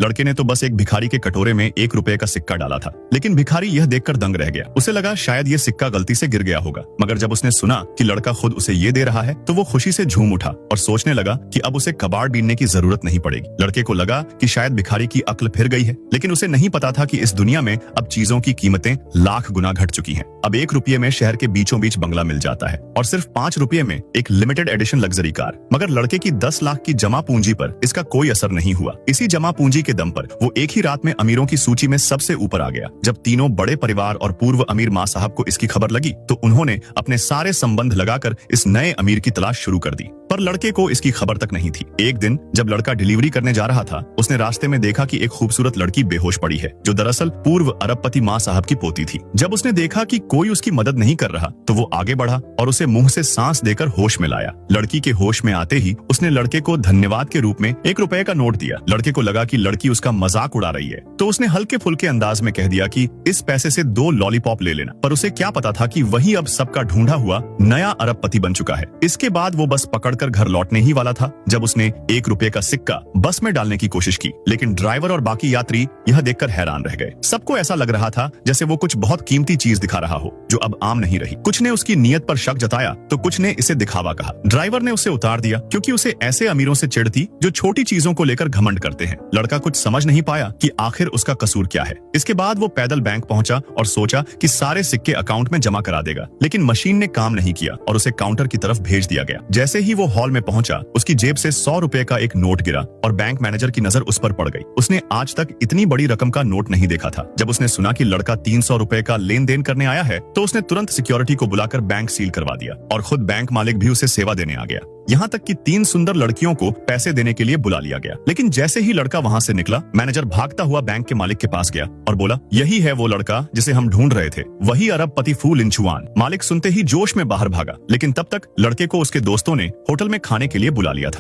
लड़के ने तो बस एक भिखारी के कटोरे में 1 रुपए का सिक्का डाला था, लेकिन भिखारी यह देखकर दंग रह गया। उसे लगा शायद ये सिक्का गलती से गिर गया होगा, मगर जब उसने सुना कि लड़का खुद उसे ये दे रहा है तो वो खुशी से झूम उठा और सोचने लगा कि अब उसे कबाड़ बीनने की जरूरत नहीं पड़ेगी। लड़के को लगा कि शायद भिखारी की अक्ल फिर गई है, लेकिन उसे नहीं पता था कि इस दुनिया में अब चीजों की कीमतें लाख गुना घट चुकी हैं। अब 1 रुपये में शहर के बीचों बीच बंगला मिल जाता है और सिर्फ 5 रुपये में एक लिमिटेड एडिशन लग्जरी कार। मगर लड़के की 10 लाख की जमा पूंजी पर इसका कोई असर नहीं हुआ। इसी जमा पूंजी के दम पर वो एक ही रात में अमीरों की सूची में सबसे ऊपर आ गया। जब तीनों बड़े परिवार और पूर्व अमीर माँ साहब को इसकी खबर लगी तो उन्होंने अपने सारे संबंध लगाकर इस नए अमीर की तलाश शुरू कर दी, पर लड़के को इसकी खबर तक नहीं थी। एक दिन जब लड़का डिलीवरी करने जा रहा था, उसने रास्ते में देखा कि एक खूबसूरत लड़की बेहोश पड़ी है, जो दरअसल पूर्व अरबपति माँ साहब की पोती थी। जब उसने देखा कि कोई उसकी मदद नहीं कर रहा तो वो आगे बढ़ा और उसे मुंह से सांस देकर होश में लाया। लड़की के होश में आते ही उसने लड़के को धन्यवाद के रूप में 1 रुपए का नोट दिया। लड़के को लगा कि लड़की उसका मजाक उड़ा रही है, तो उसने हल्के फुल्के अंदाज में कह दिया कि इस पैसे से 2 लॉलीपॉप ले लेना। पर उसे क्या पता था कि वही अब सबका ढूंढा हुआ नया अरबपति बन चुका है। इसके बाद वो बस पकड़कर घर लौटने ही वाला था जब उसने 1 रुपए का सिक्का बस में डालने की कोशिश की, लेकिन ड्राइवर और बाकी यात्री यह देखकर हैरान रह गए। सबको ऐसा लग रहा था जैसे वो कुछ बहुत कीमती चीज दिखा रहा हो जो अब आम नहीं रही। कुछ ने उसकी नीयत पर शक जताया तो कुछ ने इसे दिखावा कहा। ड्राइवर ने उसे उतार दिया क्योंकि उसे ऐसे अमीरों से चिढ़ थी जो छोटी चीजों को लेकर घमंड करते हैं। लड़का कुछ समझ नहीं पाया कि आखिर उसका कसूर क्या है। इसके बाद वो पैदल बैंक पहुंचा और सोचा कि सारे सिक्के अकाउंट में जमा करा देगा, लेकिन मशीन ने काम नहीं किया और उसे काउंटर की तरफ भेज दिया गया। जैसे ही वो हॉल में पहुंचा, उसकी जेब से 100 रुपए का एक नोट गिरा और बैंक मैनेजर की नजर उस पर पड़ गई। उसने आज तक इतनी बड़ी रकम का नोट नहीं देखा था। जब उसने सुना कि लड़का 300 रुपए का लेन देन करने आया है तो उसने तुरंत सिक्योरिटी को बुलाकर बैंक सील करवा दिया और खुद बैंक मालिक भी उसे सेवा देने आ गया। यहाँ तक कि 3 सुंदर लड़कियों को पैसे देने के लिए बुला लिया गया। लेकिन जैसे ही लड़का वहाँ से निकला, मैनेजर भागता हुआ बैंक के मालिक के पास गया और बोला, यही है वो लड़का जिसे हम ढूंढ रहे थे, वही अरबपति फू लिंचुआन। मालिक सुनते ही जोश में बाहर भागा, लेकिन तब तक लड़के को उसके दोस्तों ने होटल में खाने के लिए बुला लिया था।